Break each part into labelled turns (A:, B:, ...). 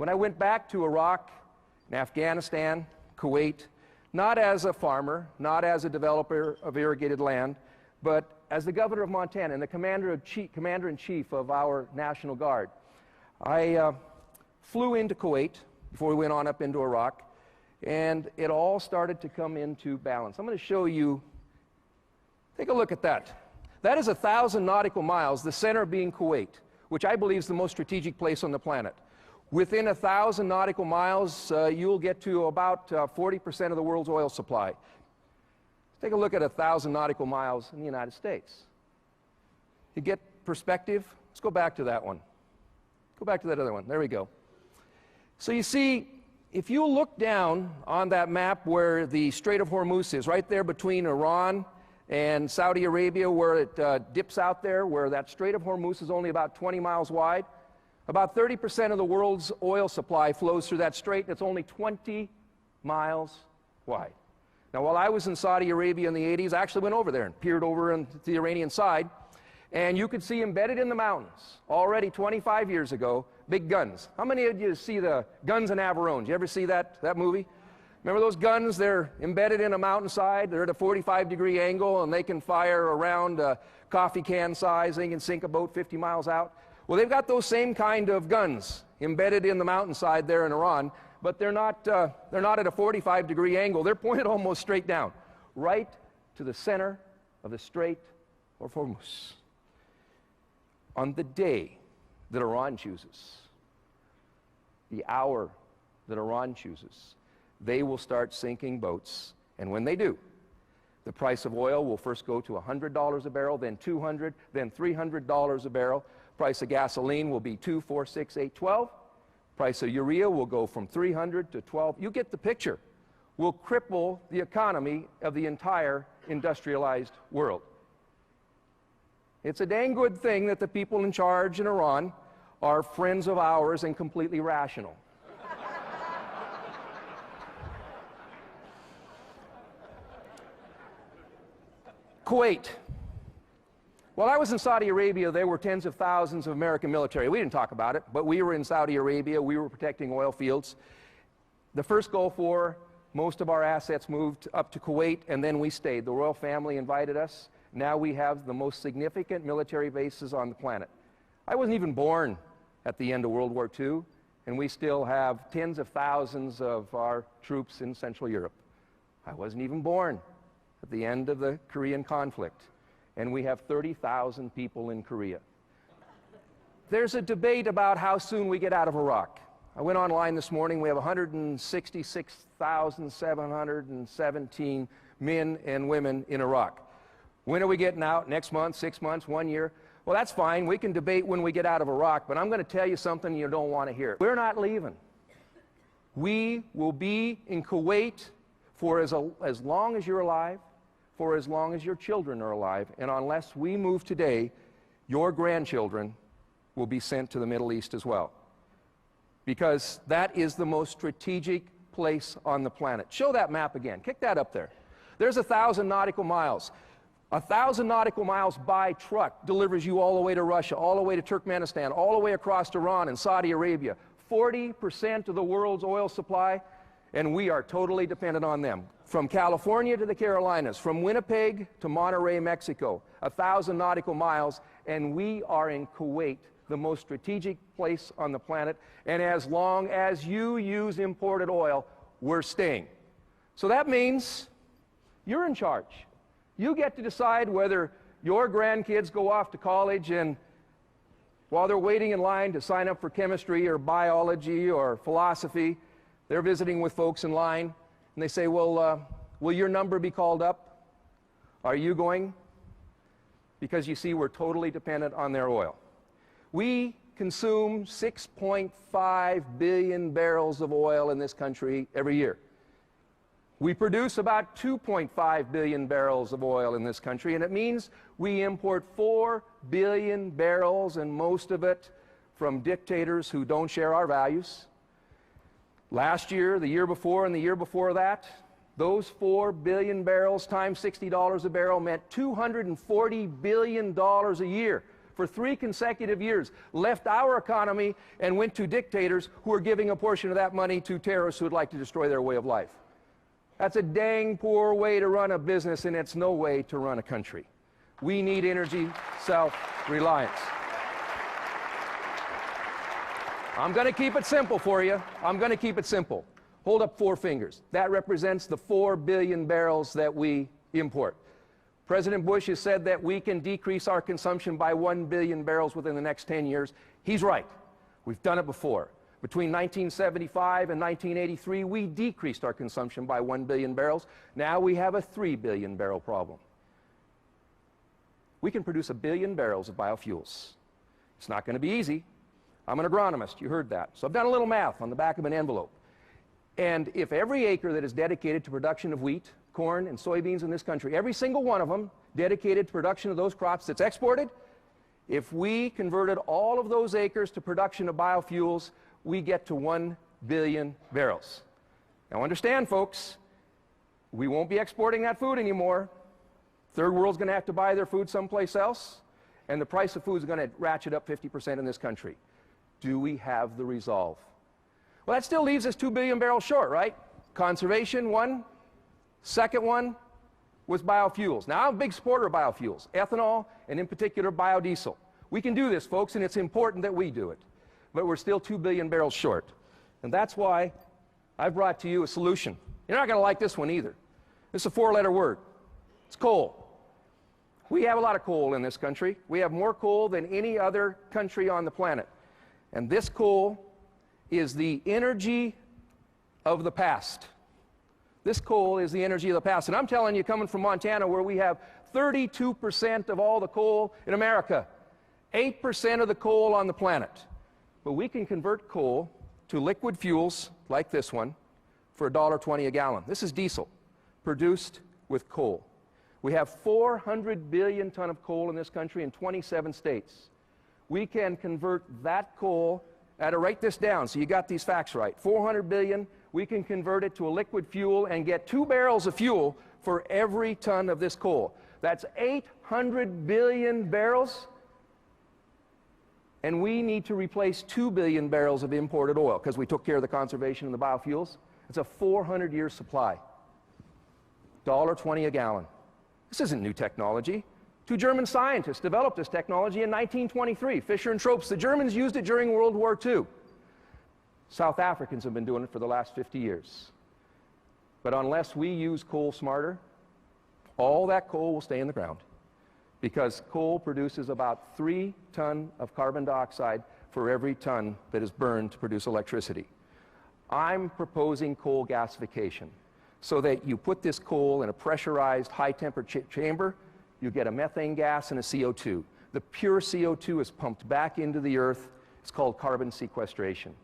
A: When I went back to Iraq and Afghanistan, Kuwait, not as a farmer, not as a developer of irrigated land, but as the governor of Montana and the commander-in-chief of our National Guard, I flew into Kuwait before we went on up into Iraq, and it all started to come into balance. I'm going to show you, take a look at that. That is 1,000 nautical miles, the center being Kuwait, which I believe is the most strategic place on the planet. Within 1,000 nautical miles, you'll get to about 40% of the world's oil supply. Let's take a look at 1,000 nautical miles in the United States. You get perspective? Let's go back to that one. Go back to that other one. There we go. So you see, if you look down on that map where the Strait of Hormuz is, right there between Iran and Saudi Arabia, where it dips out there, where that Strait of Hormuz is only about 20 miles wide, about 30% of the world's oil supply flows through that strait, and it's only 20 miles wide. Now, while I was in Saudi Arabia in the 80s, I actually went over there and peered over into the Iranian side, and you could see embedded in the mountains, already 25 years ago, big guns. How many of you see the Guns and Navarone? You ever see that movie? Remember those guns? They're embedded in a mountainside. They're at a 45-degree angle, and they can fire around a coffee can size. They can sink a boat 50 miles out. Well, they've got those same kind of guns embedded in the mountainside there in Iran, but they're not at a 45-degree angle. They're pointed almost straight down, right to the center of the Strait of Hormuz. On the day that Iran chooses, the hour that Iran chooses, they will start sinking boats, and when they do, the price of oil will first go to $100 a barrel, then $200, then $300 a barrel. Price of gasoline will be $2, $4, $6, $8, $12. Price of urea will go from $300 to $12. You get the picture. Will cripple the economy of the entire industrialized world. It's a dang good thing that the people in charge in Iran are friends of ours and completely rational. Kuwait. While I was in Saudi Arabia, there were tens of thousands of American military. We didn't talk about it, but we were in Saudi Arabia. We were protecting oil fields. The first Gulf War, most of our assets moved up to Kuwait, and then we stayed. The royal family invited us. Now we have the most significant military bases on the planet. I wasn't even born at the end of World War II, and we still have tens of thousands of our troops in Central Europe. I wasn't even born at the end of the Korean conflict, and we have 30,000 people in Korea. There's a debate about how soon we get out of Iraq. I went online this morning. We have 166,717 men and women in Iraq. When are we getting out? Next month, 6 months, 1 year? Well, that's fine. We can debate when we get out of Iraq, but I'm going to tell you something you don't want to hear. We're not leaving. We will be in Kuwait for as long as you're alive, for as long as your children are alive, and unless we move today, your grandchildren will be sent to the Middle East as well. Because that is the most strategic place on the planet. Show that map again. Kick that up there. There's 1,000 nautical miles. 1,000 nautical miles by truck delivers you all the way to Russia, all the way to Turkmenistan, all the way across to Iran and Saudi Arabia. 40% of the world's oil supply, and we are totally dependent on them. From California to the Carolinas, from Winnipeg to Monterrey, Mexico, 1,000 nautical miles, and we are in Kuwait, the most strategic place on the planet, and as long as you use imported oil, we're staying. So that means you're in charge. You get to decide whether your grandkids go off to college and while they're waiting in line to sign up for chemistry or biology or philosophy, they're visiting with folks in line, and they say, well, will your number be called up? Are you going? Because you see, we're totally dependent on their oil. We consume 6.5 billion barrels of oil in this country every year. We produce about 2.5 billion barrels of oil in this country, and it means we import 4 billion barrels, and most of it from dictators who don't share our values. Last year, the year before, and the year before that, those 4 billion barrels times $60 a barrel meant $240 billion a year for 3 consecutive years, left our economy and went to dictators who are giving a portion of that money to terrorists who would like to destroy their way of life. That's a dang poor way to run a business, and it's no way to run a country. We need energy self-reliance. I'm going to keep it simple for you. I'm going to keep it simple. Hold up 4 fingers. That represents the 4 billion barrels that we import. President Bush has said that we can decrease our consumption by 1 billion barrels within the next 10 years. He's right. We've done it before. Between 1975 and 1983, we decreased our consumption by 1 billion barrels. Now we have a 3 billion barrel problem. We can produce 1 billion barrels of biofuels. It's not going to be easy. I'm an agronomist, you heard that. So I've done a little math on the back of an envelope. And if every acre that is dedicated to production of wheat, corn, and soybeans in this country, every single one of them dedicated to production of those crops that's exported, if we converted all of those acres to production of biofuels, we get to 1 billion barrels. Now understand, folks, we won't be exporting that food anymore. Third world's going to have to buy their food someplace else, and the price of food is going to ratchet up 50% in this country. Do we have the resolve? Well, that still leaves us 2 billion barrels short, right? Conservation, one. Second one was biofuels. Now, I'm a big supporter of biofuels, ethanol, and in particular biodiesel. We can do this, folks, and it's important that we do it. But we're still 2 billion barrels short. And that's why I've brought to you a solution. You're not going to like this one either. It's a 4-letter word. It's coal. We have a lot of coal in this country. We have more coal than any other country on the planet. And this coal is the energy of the past. This coal is the energy of the past. And I'm telling you, coming from Montana, where we have 32% of all the coal in America, 8% of the coal on the planet. But we can convert coal to liquid fuels like this one for $1.20 a gallon. This is diesel produced with coal. We have 400 billion ton of coal in this country in 27 states. We can convert that coal, write this down so you got these facts right, 400 billion, we can convert it to a liquid fuel and get 2 barrels of fuel for every ton of this coal. That's 800 billion barrels, and we need to replace 2 billion barrels of imported oil because we took care of the conservation and the biofuels. It's a 400-year supply. $1.20 a gallon. This isn't new technology. 2 German scientists developed this technology in 1923, Fischer and Tropsch. The Germans used it during World War II. South Africans have been doing it for the last 50 years. But unless we use coal smarter, all that coal will stay in the ground because coal produces about 3 tons of carbon dioxide for every ton that is burned to produce electricity. I'm proposing coal gasification so that you put this coal in a pressurized high-temperature chamber, you get a methane gas and a CO2. The pure CO2 is pumped back into the earth. It's called carbon sequestration.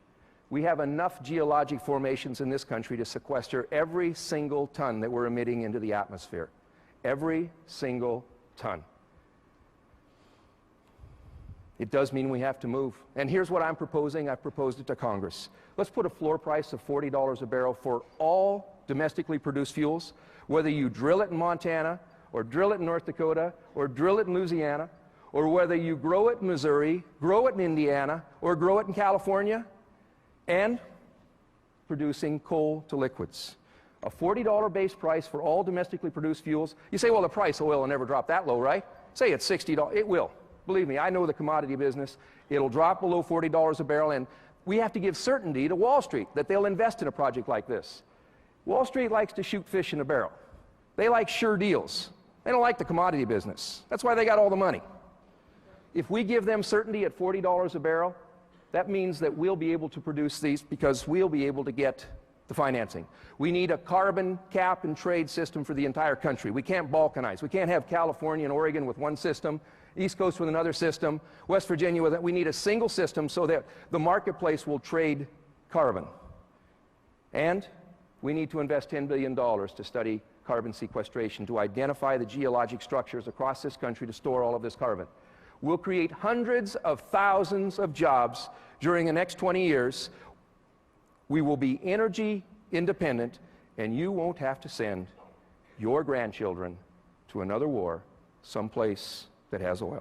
A: We have enough geologic formations in this country to sequester every single ton that we're emitting into the atmosphere. Every single ton. It does mean we have to move. And here's what I'm proposing. I've proposed it to Congress. Let's put a floor price of $40 a barrel for all domestically produced fuels, whether you drill it in Montana, or drill it in North Dakota, or drill it in Louisiana, or whether you grow it in Missouri, grow it in Indiana, or grow it in California, and producing coal to liquids. A $40 base price for all domestically produced fuels. You say, well, the price of oil will never drop that low, right? Say it's $60. It will. Believe me, I know the commodity business. It'll drop below $40 a barrel, and we have to give certainty to Wall Street that they'll invest in a project like this. Wall Street likes to shoot fish in a barrel. They like sure deals. They don't like the commodity business. That's why they got all the money. If we give them certainty at $40 a barrel, that means that we'll be able to produce these because we'll be able to get the financing. We need a carbon cap and trade system for the entire country. We can't balkanize. We can't have California and Oregon with one system, East Coast with another system, West Virginia with it. We need a single system so that the marketplace will trade carbon. And we need to invest $10 billion to study carbon sequestration, to identify the geologic structures across this country to store all of this carbon. We'll create hundreds of thousands of jobs during the next 20 years. We will be energy independent, and you won't have to send your grandchildren to another war someplace that has oil.